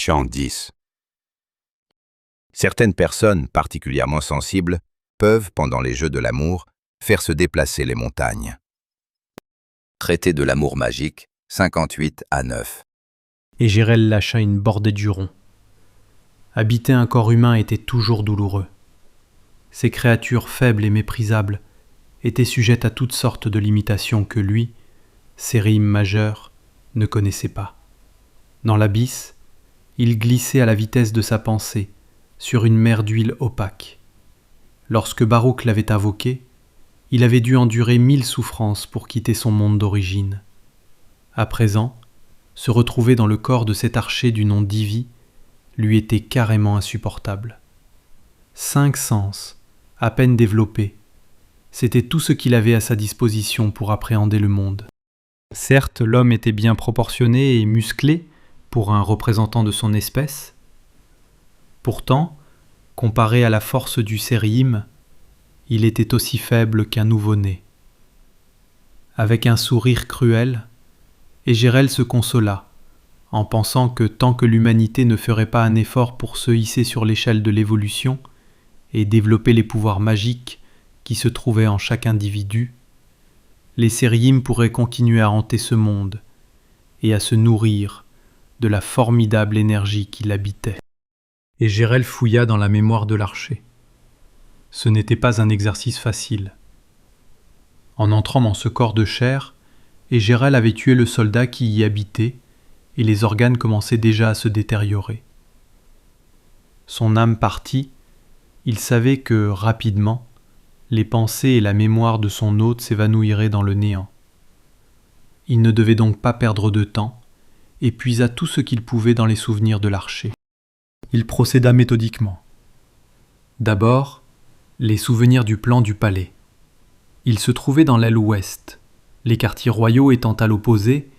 Chant 10. Certaines personnes particulièrement sensibles peuvent, pendant les jeux de l'amour, faire se déplacer les montagnes. Traité de l'amour magique, 58-9. Et Gérel lâcha une bordée de jurons. Habiter un corps humain était toujours douloureux. Ces créatures faibles et méprisables étaient sujettes à toutes sortes de limitations que lui, Sérim majeur, ne connaissait pas. Dans l'abysse, il glissait à la vitesse de sa pensée, sur une mer d'huile opaque. Lorsque Baruch l'avait invoqué, il avait dû endurer 1000 souffrances pour quitter son monde d'origine. À présent, se retrouver dans le corps de cet archer du nom d'Ivi lui était carrément insupportable. 5 sens, à peine développés, c'était tout ce qu'il avait à sa disposition pour appréhender le monde. Certes, l'homme était bien proportionné et musclé pour un représentant de son espèce. Pourtant, comparé à la force du Sérim, il était aussi faible qu'un nouveau-né. Avec un sourire cruel, Égérel se consola, en pensant que tant que l'humanité ne ferait pas un effort pour se hisser sur l'échelle de l'évolution et développer les pouvoirs magiques qui se trouvaient en chaque individu, les Sérim pourraient continuer à hanter ce monde et à se nourrir de la formidable énergie qui l'habitait. Égérel fouilla dans la mémoire de l'archer. Ce n'était pas un exercice facile. En entrant dans ce corps de chair, Égérel avait tué le soldat qui y habitait, et les organes commençaient déjà à se détériorer. Son âme partie, il savait que, rapidement, les pensées et la mémoire de son hôte s'évanouiraient dans le néant. Il ne devait donc pas perdre de temps, et puisa tout ce qu'il pouvait dans les souvenirs de l'archer. Il procéda méthodiquement. D'abord, les souvenirs du plan du palais. Il se trouvait dans l'aile ouest. Les quartiers royaux étant à l'opposé,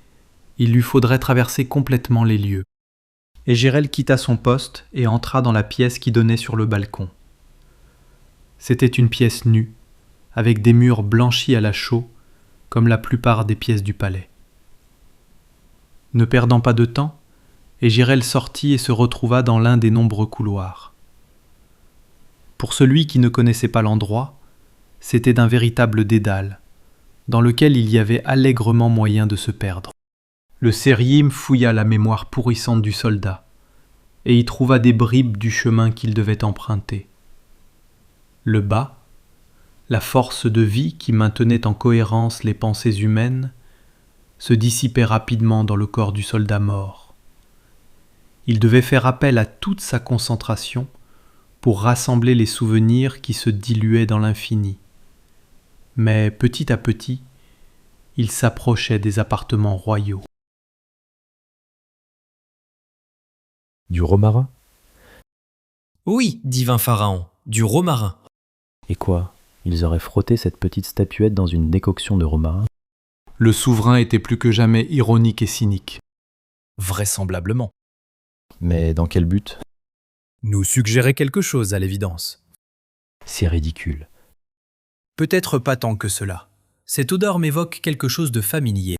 il lui faudrait traverser complètement les lieux. Égérel quitta son poste et entra dans la pièce qui donnait sur le balcon. C'était une pièce nue, avec des murs blanchis à la chaux, comme la plupart des pièces du palais. Ne perdant pas de temps, Égérel sortit et se retrouva dans l'un des nombreux couloirs. Pour celui qui ne connaissait pas l'endroit, c'était d'un véritable dédale, dans lequel il y avait allègrement moyen de se perdre. Le Sérim fouilla la mémoire pourrissante du soldat, et y trouva des bribes du chemin qu'il devait emprunter. Le bas, la force de vie qui maintenait en cohérence les pensées humaines, se dissipait rapidement dans le corps du soldat mort. Il devait faire appel à toute sa concentration pour rassembler les souvenirs qui se diluaient dans l'infini. Mais petit à petit, il s'approchait des appartements royaux. Du romarin? Oui, divin pharaon, du romarin. Et quoi? Ils auraient frotté cette petite statuette dans une décoction de romarin? Le souverain était plus que jamais ironique et cynique. Vraisemblablement. Mais dans quel but? Nous suggérer quelque chose, à l'évidence. C'est ridicule. Peut-être pas tant que cela. Cette odeur m'évoque quelque chose de familier.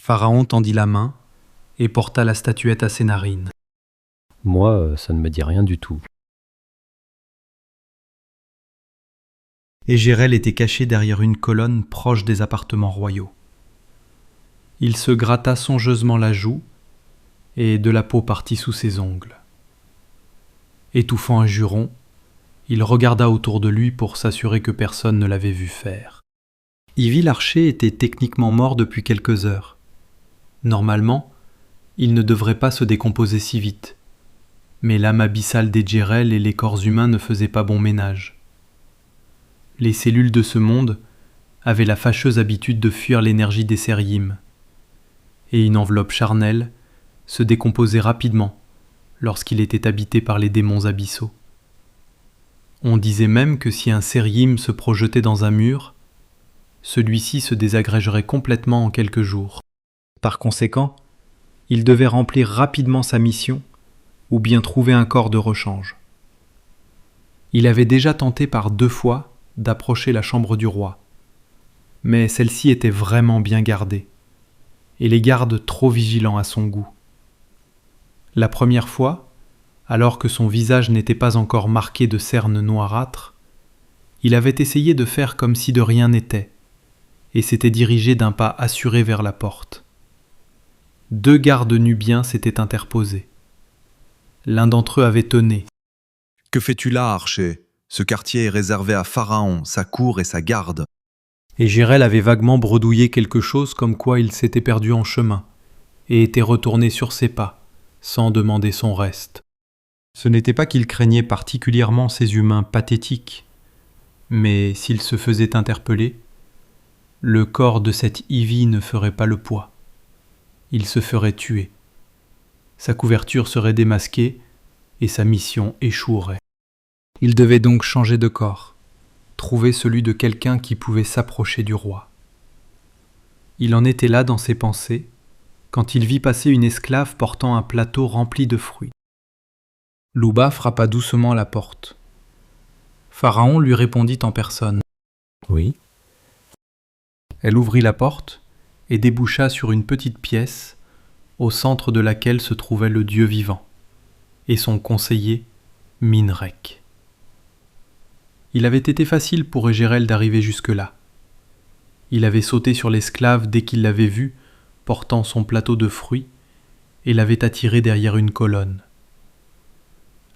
Pharaon tendit la main et porta la statuette à ses narines. Moi, ça ne me dit rien du tout. Égérel était caché derrière une colonne proche des appartements royaux. Il se gratta songeusement la joue, et de la peau partit sous ses ongles. Étouffant un juron, il regarda autour de lui pour s'assurer que personne ne l'avait vu faire. Ivy l'archer était techniquement mort depuis quelques heures. Normalement, il ne devrait pas se décomposer si vite. Mais l'âme abyssale d'Égérel et les corps humains ne faisaient pas bon ménage. Les cellules de ce monde avaient la fâcheuse habitude de fuir l'énergie des Sérim, et une enveloppe charnelle se décomposait rapidement lorsqu'il était habité par les démons abyssaux. On disait même que si un Sérim se projetait dans un mur, celui-ci se désagrégerait complètement en quelques jours. Par conséquent, il devait remplir rapidement sa mission ou bien trouver un corps de rechange. Il avait déjà tenté par 2 fois d'approcher la chambre du roi, mais celle-ci était vraiment bien gardée, et les gardes trop vigilants à son goût. La première fois, alors que son visage n'était pas encore marqué de cernes noirâtres, il avait essayé de faire comme si de rien n'était, et s'était dirigé d'un pas assuré vers la porte. 2 gardes nubiens s'étaient interposés. L'un d'entre eux avait tonné. « Que fais-tu là, archer ? Ce quartier est réservé à Pharaon, sa cour et sa garde. » Et Gérel avait vaguement bredouillé quelque chose comme quoi il s'était perdu en chemin, et était retourné sur ses pas, sans demander son reste. Ce n'était pas qu'il craignait particulièrement ces humains pathétiques, mais s'il se faisait interpeller, le corps de cette Ivy ne ferait pas le poids. Il se ferait tuer. Sa couverture serait démasquée et sa mission échouerait. Il devait donc changer de corps, trouver celui de quelqu'un qui pouvait s'approcher du roi. Il en était là dans ses pensées, quand il vit passer une esclave portant un plateau rempli de fruits. Luba frappa doucement à la porte. Pharaon lui répondit en personne. « Oui. » Elle ouvrit la porte et déboucha sur une petite pièce au centre de laquelle se trouvait le Dieu vivant et son conseiller Minrek. Il avait été facile pour Égérel d'arriver jusque-là. Il avait sauté sur l'esclave dès qu'il l'avait vue portant son plateau de fruits et l'avait attiré derrière une colonne.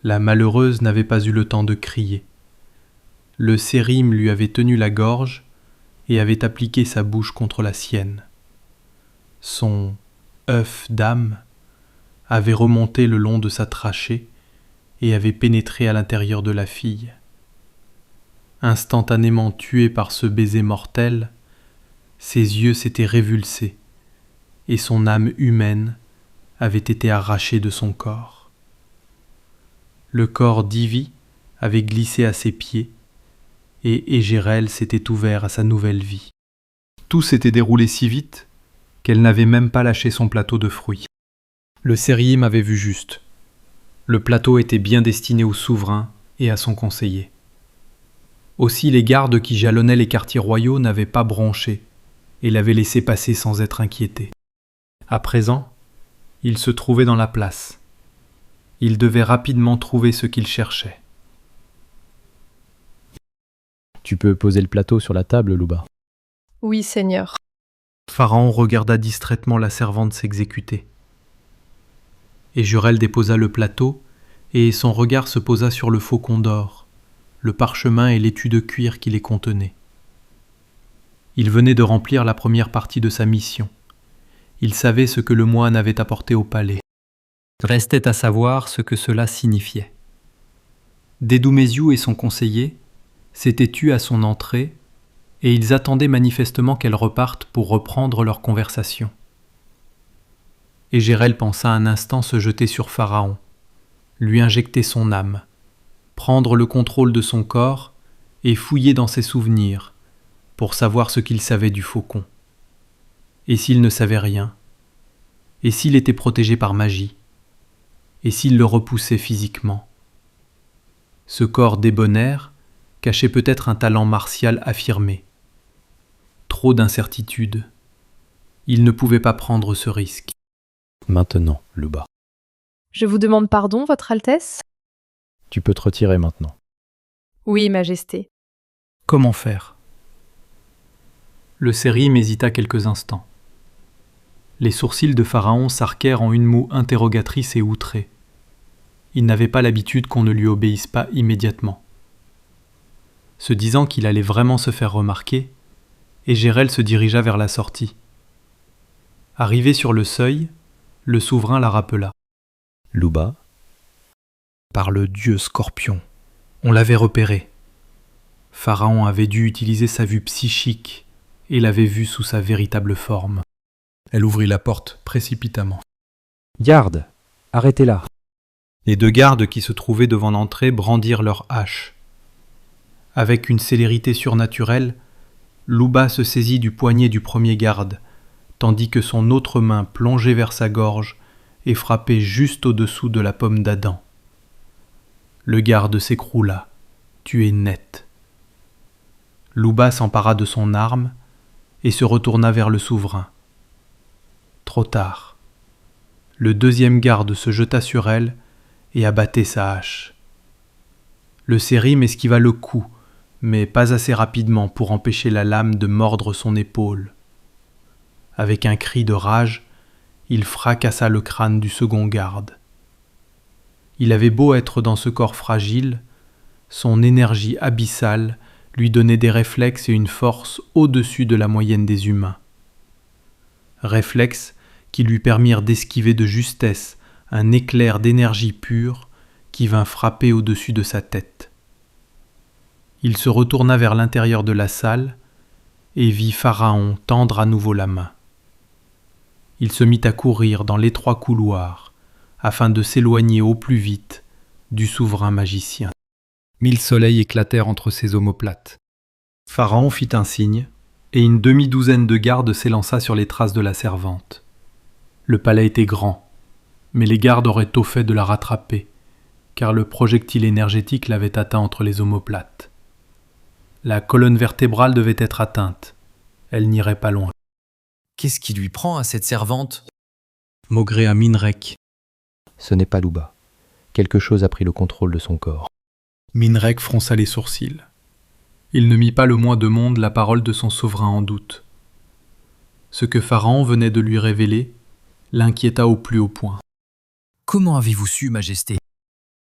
La malheureuse n'avait pas eu le temps de crier. Le sérim lui avait tenu la gorge et avait appliqué sa bouche contre la sienne. Son œuf d'âme avait remonté le long de sa trachée et avait pénétré à l'intérieur de la fille. Instantanément tué par ce baiser mortel, ses yeux s'étaient révulsés et son âme humaine avait été arrachée de son corps. Le corps d'Ivy avait glissé à ses pieds et Égérel s'était ouvert à sa nouvelle vie. Tout s'était déroulé si vite qu'elle n'avait même pas lâché son plateau de fruits. Le sérim avait vu juste. Le plateau était bien destiné au souverain et à son conseiller. Aussi les gardes qui jalonnaient les quartiers royaux n'avaient pas bronché et l'avaient laissé passer sans être inquiétés. À présent, il se trouvait dans la place. Il devait rapidement trouver ce qu'il cherchait. « Tu peux poser le plateau sur la table, Luba. » Oui, Seigneur. Pharaon regarda distraitement la servante s'exécuter. Et Jurel déposa le plateau, et son regard se posa sur le faucon d'or, le parchemin et l'étui de cuir qui les contenaient. Il venait de remplir la première partie de sa mission. Il savait ce que le moine avait apporté au palais. Restait à savoir ce que cela signifiait. Dédouméziou et son conseiller s'étaient tus à son entrée, et ils attendaient manifestement qu'elle reparte pour reprendre leur conversation. Égérel pensa un instant se jeter sur Pharaon, lui injecter son âme, prendre le contrôle de son corps et fouiller dans ses souvenirs pour savoir ce qu'il savait du faucon. Et s'il ne savait rien? Et s'il était protégé par magie? Et s'il le repoussait physiquement? Ce corps débonnaire cachait peut-être un talent martial affirmé. Trop d'incertitudes. Il ne pouvait pas prendre ce risque. « Maintenant, Luba. Je vous demande pardon, Votre Altesse ? Tu peux te retirer maintenant. » Oui, Majesté. Comment faire? Le sérim hésita quelques instants. Les sourcils de Pharaon s'arquèrent en une moue interrogatrice et outrée. Il n'avait pas l'habitude qu'on ne lui obéisse pas immédiatement. Se disant qu'il allait vraiment se faire remarquer, Égérel se dirigea vers la sortie. Arrivé sur le seuil, le souverain la rappela. « Luba. » Par le dieu Scorpion, on l'avait repéré. Pharaon avait dû utiliser sa vue psychique et l'avait vue sous sa véritable forme. Elle ouvrit la porte précipitamment. « Garde, arrêtez-la. » Les 2 gardes qui se trouvaient devant l'entrée brandirent leurs haches. Avec une célérité surnaturelle, Luba se saisit du poignet du premier garde, tandis que son autre main plongeait vers sa gorge et frappait juste au-dessous de la pomme d'Adam. Le garde s'écroula, tué net. Luba s'empara de son arme et se retourna vers le souverain. Trop tard. Le deuxième garde se jeta sur elle et abattait sa hache. Le sérim esquiva le coup, mais pas assez rapidement pour empêcher la lame de mordre son épaule. Avec un cri de rage, il fracassa le crâne du second garde. Il avait beau être dans ce corps fragile, son énergie abyssale lui donnait des réflexes et une force au-dessus de la moyenne des humains. Réflexes qui lui permirent d'esquiver de justesse un éclair d'énergie pure qui vint frapper au-dessus de sa tête. Il se retourna vers l'intérieur de la salle et vit Pharaon tendre à nouveau la main. Il se mit à courir dans l'étroit couloir afin de s'éloigner au plus vite du souverain magicien. 1000 soleils éclatèrent entre ses omoplates. Pharaon fit un signe, et une demi-douzaine de gardes s'élança sur les traces de la servante. Le palais était grand, mais les gardes auraient tôt fait de la rattraper, car le projectile énergétique l'avait atteint entre les omoplates. La colonne vertébrale devait être atteinte. Elle n'irait pas loin. Qu'est-ce qui lui prend à cette servante? Maugréa Minrek. Ce n'est pas Luba. Quelque chose a pris le contrôle de son corps. Minrek fronça les sourcils. Il ne mit pas le moins de monde la parole de son souverain en doute. Ce que Pharaon venait de lui révéler l'inquiéta au plus haut point. Comment avez-vous su, Majesté?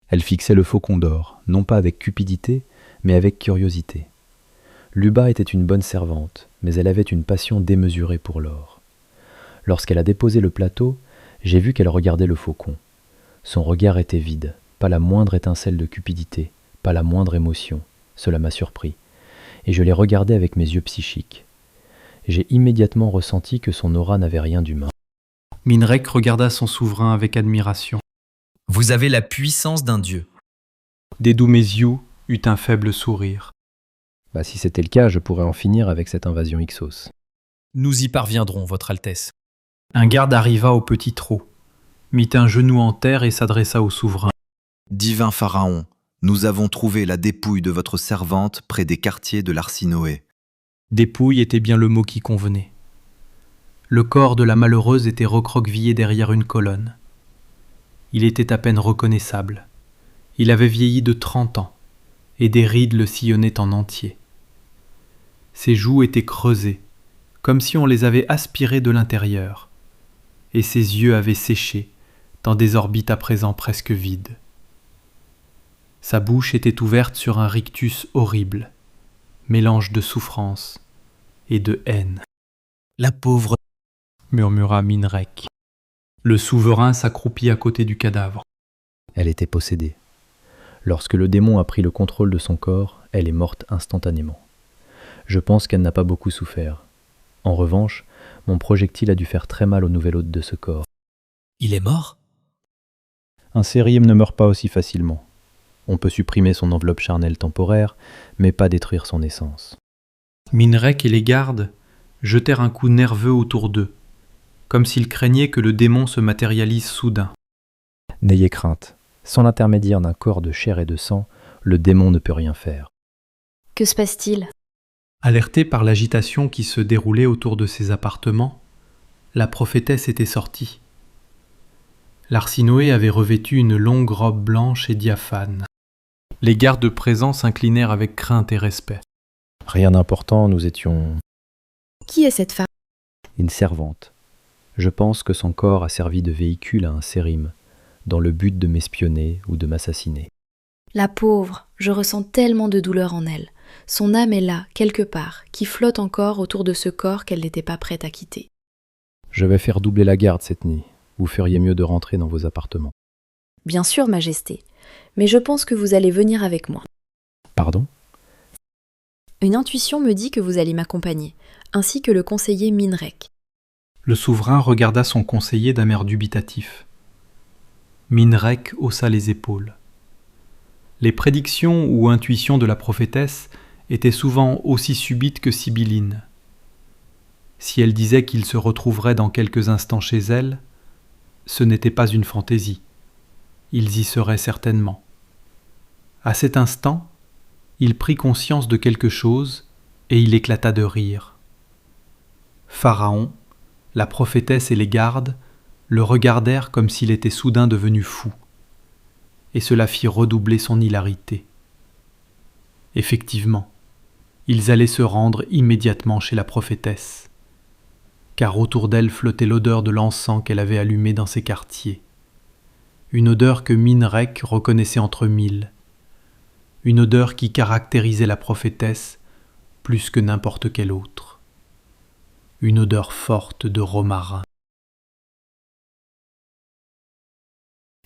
Elle fixait le faucon d'or, non pas avec cupidité, mais avec curiosité. Luba était une bonne servante, mais elle avait une passion démesurée pour l'or. Lorsqu'elle a déposé le plateau, j'ai vu qu'elle regardait le faucon. Son regard était vide, pas la moindre étincelle de cupidité, pas la moindre émotion. Cela m'a surpris, et je l'ai regardée avec mes yeux psychiques. J'ai immédiatement ressenti que son aura n'avait rien d'humain. Minrek regarda son souverain avec admiration. Vous avez la puissance d'un dieu. Dedouméziou eut un faible sourire. Si c'était le cas, je pourrais en finir avec cette invasion Ixos. Nous y parviendrons, Votre Altesse. Un garde arriva au petit trot, mit un genou en terre et s'adressa au souverain. Divin Pharaon, nous avons trouvé la dépouille de votre servante près des quartiers de l'Arsinoé. Dépouille était bien le mot qui convenait. Le corps de la malheureuse était recroquevillé derrière une colonne. Il était à peine reconnaissable. Il avait vieilli de 30 ans, et des rides le sillonnaient en entier. Ses joues étaient creusées, comme si on les avait aspirées de l'intérieur, et ses yeux avaient séché dans des orbites à présent presque vides. Sa bouche était ouverte sur un rictus horrible, mélange de souffrance et de haine. La pauvre, murmura Minrek. Le souverain s'accroupit à côté du cadavre. Elle était possédée. Lorsque le démon a pris le contrôle de son corps, elle est morte instantanément. Je pense qu'elle n'a pas beaucoup souffert. En revanche, mon projectile a dû faire très mal au nouvel hôte de ce corps. il est mort? Un sérim ne meurt pas aussi facilement. On peut supprimer son enveloppe charnelle temporaire, mais pas détruire son essence. Minrek et les gardes jetèrent un coup nerveux autour d'eux, comme s'ils craignaient que le démon se matérialise soudain. N'ayez crainte. Sans l'intermédiaire d'un corps de chair et de sang, le démon ne peut rien faire. Que se passe-t-il? Alertée par l'agitation qui se déroulait autour de ses appartements, la prophétesse était sortie. L'Arsinoé avait revêtu une longue robe blanche et diaphane. Les gardes présents s'inclinèrent avec crainte et respect. Rien d'important, nous étions Qui est cette femme? une servante. Je pense que son corps a servi de véhicule à un sérim, dans le but de m'espionner ou de m'assassiner. La pauvre, je ressens tellement de douleur en elle. Son âme est là, quelque part, qui flotte encore autour de ce corps qu'elle n'était pas prête à quitter. Je vais faire doubler la garde cette nuit. Vous feriez mieux de rentrer dans vos appartements. Bien sûr, Majesté, mais je pense que vous allez venir avec moi. Pardon? Une intuition me dit que vous allez m'accompagner, ainsi que le conseiller Minrek. Le souverain regarda son conseiller d'un air dubitatif. Minrek haussa les épaules. Les prédictions ou intuitions de la prophétesse étaient souvent aussi subites que sibyllines. Si elle disait qu'il se retrouverait dans quelques instants chez elle, ce n'était pas une fantaisie. Ils y seraient certainement. À cet instant, il prit conscience de quelque chose et il éclata de rire. Pharaon, la prophétesse et les gardes le regardèrent comme s'il était soudain devenu fou, et cela fit redoubler son hilarité. Effectivement, ils allaient se rendre immédiatement chez la prophétesse, car autour d'elle flottait l'odeur de l'encens qu'elle avait allumé dans ses quartiers, une odeur que Minrek reconnaissait entre mille, une odeur qui caractérisait la prophétesse plus que n'importe quelle autre, une odeur forte de romarin.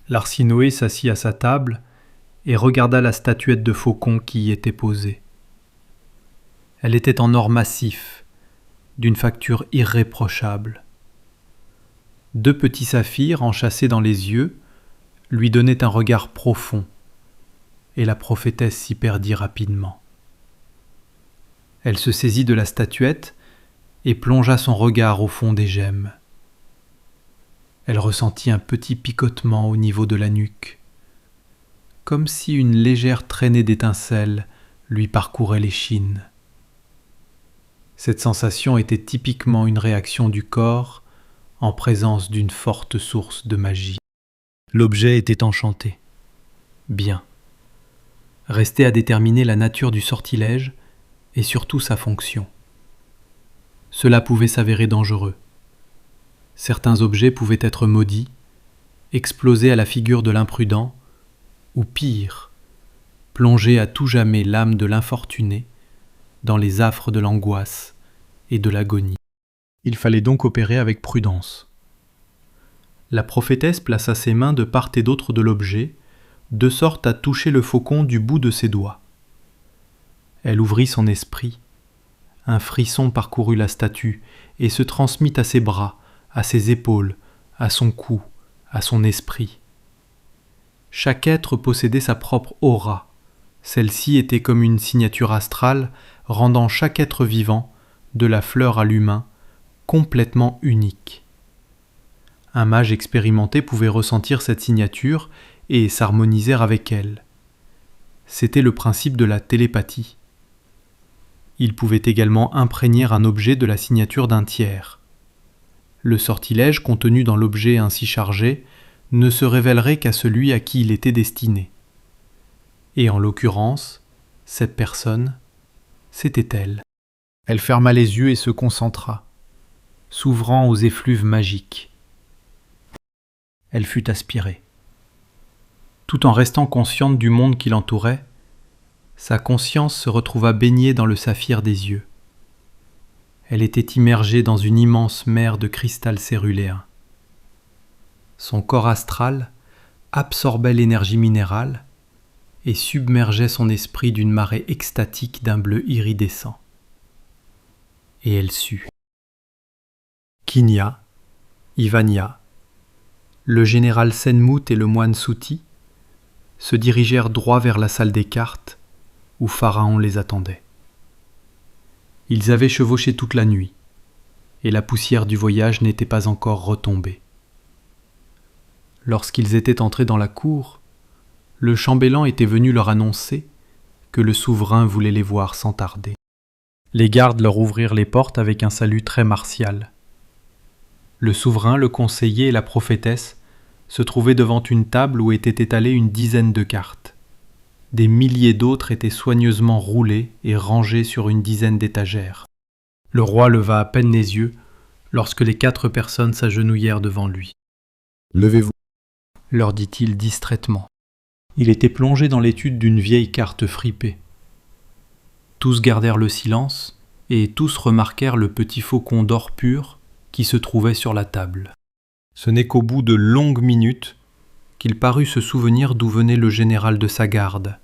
L'Arsinoé s'assit à sa table et regarda la statuette de faucon qui y était posée. Elle était en or massif, d'une facture irréprochable. 2 petits saphirs enchâssés dans les yeux lui donnaient un regard profond, et la prophétesse s'y perdit rapidement. Elle se saisit de la statuette et plongea son regard au fond des gemmes. Elle ressentit un petit picotement au niveau de la nuque, comme si une légère traînée d'étincelles lui parcourait l'échine. Cette sensation était typiquement une réaction du corps en présence d'une forte source de magie. L'objet était enchanté. Bien. Restait à déterminer la nature du sortilège et surtout sa fonction. Cela pouvait s'avérer dangereux. Certains objets pouvaient être maudits, exploser à la figure de l'imprudent, ou pire, plonger à tout jamais l'âme de l'infortuné dans les affres de l'angoisse et de l'agonie. Il fallait donc opérer avec prudence. La prophétesse plaça ses mains de part et d'autre de l'objet, de sorte à toucher le faucon du bout de ses doigts. Elle ouvrit son esprit. Un frisson parcourut la statue et se transmit à ses bras, à ses épaules, à son cou, à son esprit. Chaque être possédait sa propre aura. Celle-ci était comme une signature astrale, rendant chaque être vivant, de la fleur à l'humain, complètement unique. Un mage expérimenté pouvait ressentir cette signature et s'harmoniser avec elle. C'était le principe de la télépathie. Il pouvait également imprégner un objet de la signature d'un tiers. Le sortilège contenu dans l'objet ainsi chargé ne se révélerait qu'à celui à qui il était destiné. Et en l'occurrence, cette personne, c'était elle. Elle ferma les yeux et se concentra, s'ouvrant aux effluves magiques. Elle fut aspirée. Tout en restant consciente du monde qui l'entourait, sa conscience se retrouva baignée dans le saphir des yeux. Elle était immergée dans une immense mer de cristal céruléen. Son corps astral absorbait l'énergie minérale et submergeait son esprit d'une marée extatique d'un bleu iridescent. Et elle sut. Kinya, Ivania, le général Senmout et le moine Souti se dirigèrent droit vers la salle des cartes où Pharaon les attendait. Ils avaient chevauché toute la nuit, et la poussière du voyage n'était pas encore retombée. Lorsqu'ils étaient entrés dans la cour, le chambellan était venu leur annoncer que le souverain voulait les voir sans tarder. Les gardes leur ouvrirent les portes avec un salut très martial. Le souverain, le conseiller et la prophétesse se trouvaient devant une table où étaient étalées une dizaine de cartes. Des milliers d'autres étaient soigneusement roulées et rangées sur une dizaine d'étagères. Le roi leva à peine les yeux lorsque les 4 personnes s'agenouillèrent devant lui. « Levez-vous » leur dit-il distraitement. Il était plongé dans l'étude d'une vieille carte fripée. Tous gardèrent le silence et tous remarquèrent le petit faucon d'or pur qui se trouvait sur la table. Ce n'est qu'au bout de longues minutes qu'il parut se souvenir d'où venait le général de sa garde.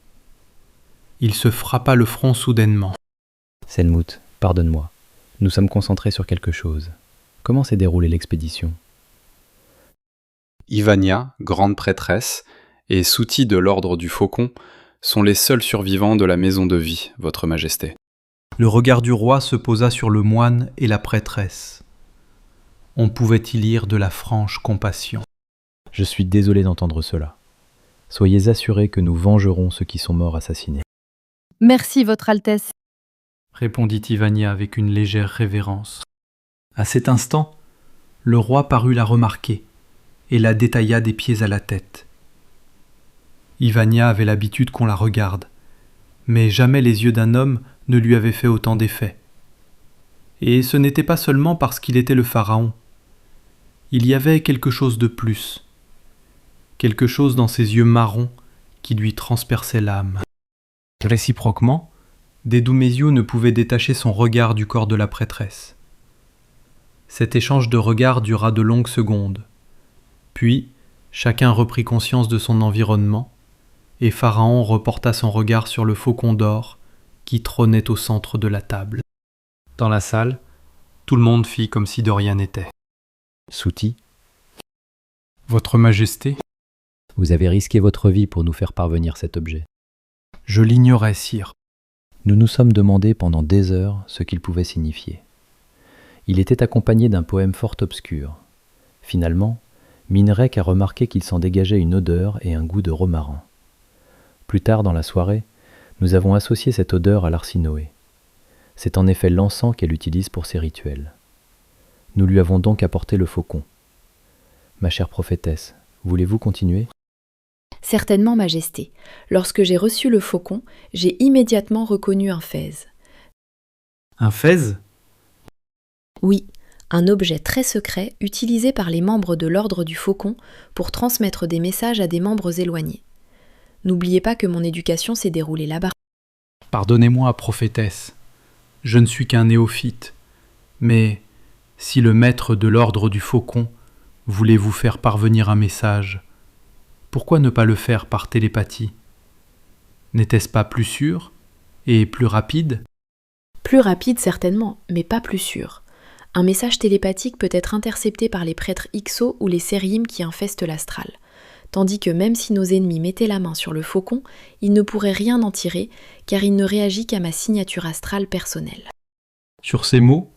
Il se frappa le front soudainement. « Senmout, pardonne-moi. Nous sommes concentrés sur quelque chose. Comment s'est déroulée l'expédition ?» Ivania, grande prêtresse, et Souti de l'ordre du Faucon sont les seuls survivants de la maison de vie, votre majesté. Le regard du roi se posa sur le moine et la prêtresse. On pouvait y lire de la franche compassion. « Je suis désolé d'entendre cela. Soyez assurés que nous vengerons ceux qui sont morts assassinés. » « Merci, Votre Altesse. » répondit Ivania avec une légère révérence. À cet instant, le roi parut la remarquer et la détailla des pieds à la tête. Ivania avait l'habitude qu'on la regarde, mais jamais les yeux d'un homme ne lui avaient fait autant d'effet. Et ce n'était pas seulement parce qu'il était le pharaon. Il y avait quelque chose de plus, quelque chose dans ses yeux marrons qui lui transperçait l'âme. Réciproquement, Dedumésio ne pouvait détacher son regard du corps de la prêtresse. Cet échange de regards dura de longues secondes. Puis, chacun reprit conscience de son environnement, et Pharaon reporta son regard sur le faucon d'or qui trônait au centre de la table. Dans la salle, tout le monde fit comme si de rien n'était. Souti, Votre Majesté, vous avez risqué votre vie pour nous faire parvenir cet objet. je l'ignorais, sire. Nous nous sommes demandé pendant des heures ce qu'il pouvait signifier. Il était accompagné d'un poème fort obscur. Finalement, Minerik a remarqué qu'il s'en dégageait une odeur et un goût de romarin. Plus tard dans la soirée, nous avons associé cette odeur à l'arsinoé. C'est en effet l'encens qu'elle utilise pour ses rituels. Nous lui avons donc apporté le faucon. Ma chère prophétesse, voulez-vous continuer ? Certainement, Majesté. Lorsque j'ai reçu le faucon, j'ai immédiatement reconnu un fez. Un fez ? Oui, un objet très secret utilisé par les membres de l'ordre du faucon pour transmettre des messages à des membres éloignés. N'oubliez pas que mon éducation s'est déroulée là-bas. Pardonnez-moi, prophétesse, je ne suis qu'un néophyte, mais si le maître de l'ordre du faucon voulait vous faire parvenir un message, pourquoi ne pas le faire par télépathie ? N'était-ce pas plus sûr et plus rapide ? Plus rapide certainement, mais pas plus sûr. Un message télépathique peut être intercepté par les prêtres Ixo ou les Sérims qui infestent l'astral. Tandis que même si nos ennemis mettaient la main sur le faucon, ils ne pourraient rien en tirer, car il ne réagit qu'à ma signature astrale personnelle. Sur ces mots,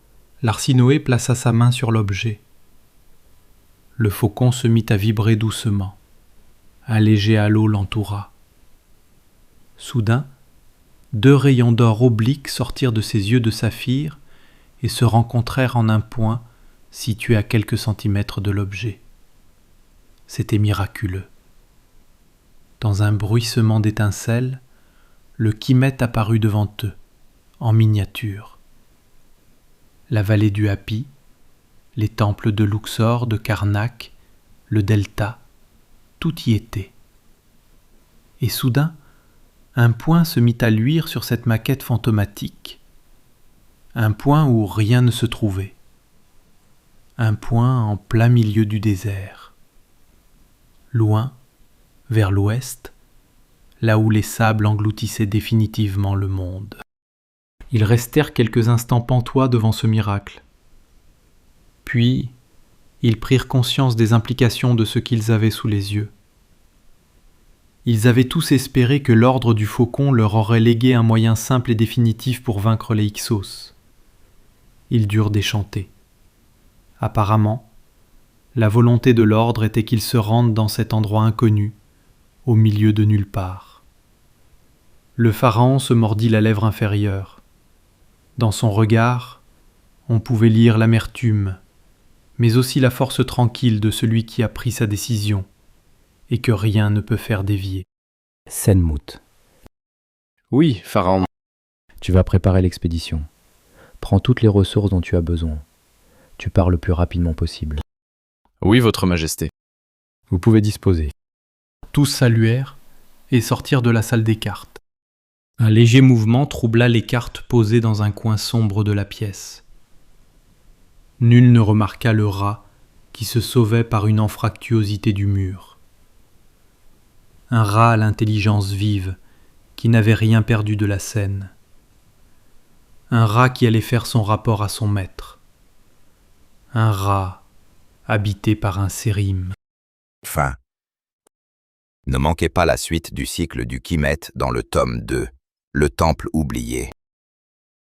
l'arsinoé plaça sa main sur l'objet. Le faucon se mit à vibrer doucement. Un léger halo l'entoura. Soudain, 2 rayons d'or obliques sortirent de ses yeux de saphir et se rencontrèrent en un point situé à quelques centimètres de l'objet. C'était miraculeux. Dans un bruissement d'étincelles, le Kemet apparut devant eux, en miniature. La vallée du Hapi, les temples de Luxor, de Karnak, le delta, tout y était. Et soudain, un point se mit à luire sur cette maquette fantomatique. Un point où rien ne se trouvait. Un point en plein milieu du désert. Loin, vers l'ouest, là où les sables engloutissaient définitivement le monde. Ils restèrent quelques instants pantois devant ce miracle. Puis, ils prirent conscience des implications de ce qu'ils avaient sous les yeux. Ils avaient tous espéré que l'ordre du faucon leur aurait légué un moyen simple et définitif pour vaincre les Hyksos. Ils durent déchanter. Apparemment, la volonté de l'ordre était qu'ils se rendent dans cet endroit inconnu, au milieu de nulle part. Le pharaon se mordit la lèvre inférieure. Dans son regard, on pouvait lire l'amertume, mais aussi la force tranquille de celui qui a pris sa décision et que rien ne peut faire dévier. Senmout, Oui, Pharaon. tu vas préparer l'expédition. Prends toutes les ressources dont tu as besoin. Tu pars le plus rapidement possible. Oui, Votre Majesté. Vous pouvez disposer. Tous saluèrent et sortirent de la salle des cartes. Un léger mouvement troubla les cartes posées dans un coin sombre de la pièce. Nul ne remarqua le rat qui se sauvait par une anfractuosité du mur. Un rat à l'intelligence vive qui n'avait rien perdu de la scène. Un rat qui allait faire son rapport à son maître. Un rat habité par un sérim. Fin. Ne manquez pas la suite du cycle du Kemet dans le tome 2, Le Temple oublié.